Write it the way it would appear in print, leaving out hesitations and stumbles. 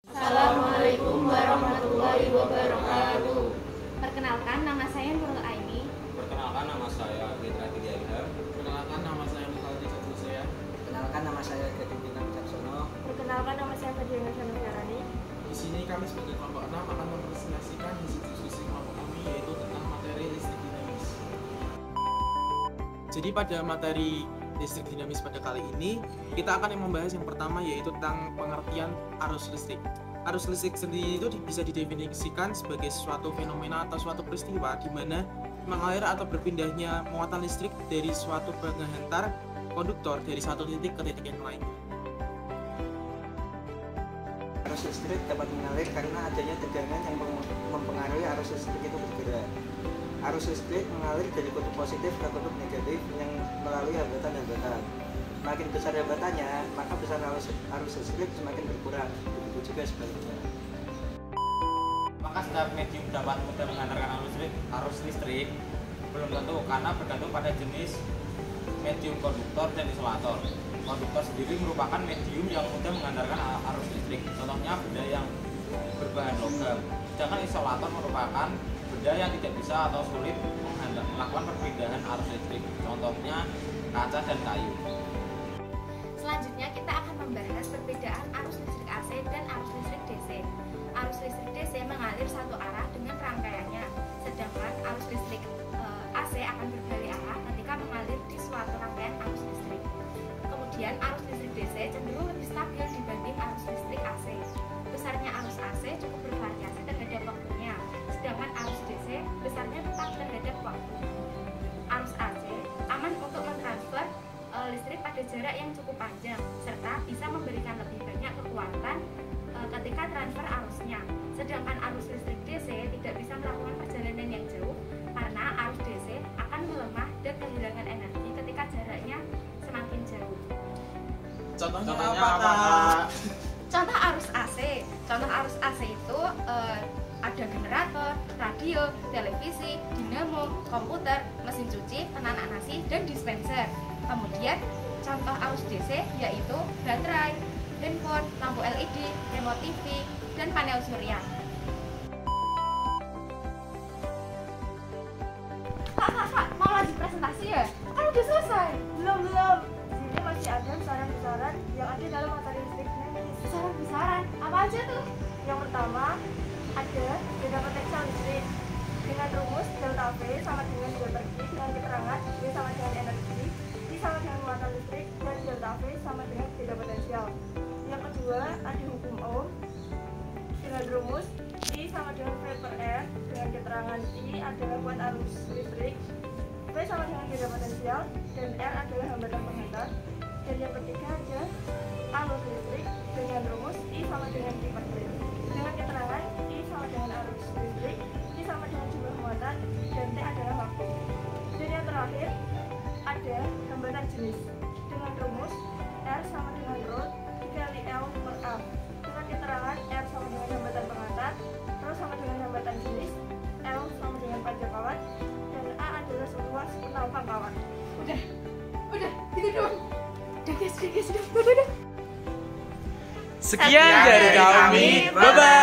Assalamualaikum warahmatullahi wabarakatuh. Perkenalkan, nama saya Nurul Aini. Perkenalkan, nama saya Fitra Tidiaidam. Perkenalkan, nama saya Mukhaldi Jatusia. Perkenalkan, nama saya Gading Bintang Caksono. Perkenalkan, nama saya Fadiana Syarani. Di sini kami sebagai kelompok 6 akan mempresentasikan diskusi kelompok kami, yaitu tentang materi listrik dinamis. Jadi pada materi listrik dinamis pada kali ini kita akan membahas yang pertama, yaitu tentang pengertian arus listrik. Arus listrik sendiri itu bisa didefinisikan sebagai suatu fenomena atau suatu peristiwa di mana mengalir atau berpindahnya muatan listrik dari suatu penghantar konduktor dari satu titik ke titik yang lain. Arus listrik dapat mengalir karena adanya tegangan yang mempengaruhi arus listrik itu bergerak. Arus listrik mengalir dari kutub positif ke kutub negatif yang melalui hambatan-hambatan. Makin besar hambatannya, maka besar arus listrik semakin berkurang. Begitu juga sebaliknya. Maka setiap medium dapat mudah menghantarkan arus listrik belum tentu, karena bergantung pada jenis medium konduktor dan isolator. Konduktor sendiri merupakan medium yang mudah menghantarkan arus listrik. Contohnya benda yang berbahan logam. Sedangkan isolator merupakan benda yang tidak bisa atau sulit melakukan perpindahan arus listrik. Contohnya kaca dan kayu. Selanjutnya kita akan membahas perbedaan arus listrik AC dan arus listrik DC. Arus listrik DC mengalir satu arah dengan rangkaiannya, sedangkan arus listrik AC akan berbalik arah ketika mengalir di suatu rangkaian arus listrik. Kemudian arus listrik DC cenderung lebih stabil dibanding arus listrik AC. Besarnya arus AC cukup bervariasi terhadap waktunya, sedangkan arus DC besarnya tetap terhadap waktu. Arus AC aman untuk mentransfer listrik pada jarak yang cukup panjang, serta bisa memberikan lebih banyak kekuatan ketika transfer arusnya. Sedangkan arus listrik DC tidak bisa melakukan perjalanan yang jauh karena arus DC akan melemah dan kehilangan energi ketika jaraknya semakin jauh. Contohnya apa, Kak? Contoh arus AC. Contoh arus AC itu ada generator, radio, televisi, dinamo, komputer, mesin cuci, penanak nasi, dan dispenser. Kemudian contoh arus DC yaitu baterai, handphone, lampu LED, remote TV, dan panel surya. Kak, mau lanjut presentasi ya? Kan udah selesai. Belum. Di sini masih ada besaran-besaran yang ada dalam materi listrik dinamis. Besaran, apa aja tuh? Yang pertama ada beda potensial listrik dengan rumus delta V sama dengan delta Q dengan keterangan V sama dengan energi, I sama dengan muatan listrik, dan delta V sama dengan beda potensial. Yang kedua ada hukum Ohm dengan rumus I sama dengan V per R dengan keterangan I adalah muatan arus listrik, V sama dengan beda potensial, dan R adalah hambatan penghantar. Dan yang ketiga ada arus listrik dengan rumus I sama dengan Q per T dengan keterangan I sama dengan arus listrik, I sama dengan jumlah muatan, dan T adalah waktu. Dan yang terakhir ada hambatan jenis dengan rumus R sama dengan ρ dikali L per A dengan keterangan R sama dengan hambatan penghantar, ρ sama dengan hambatan jenis, L sama dengan panjang kawat, dan A adalah seluas penampang kawat. Udah, gitu doang. Udah guys, udah. Sekian dari kami, bye-bye.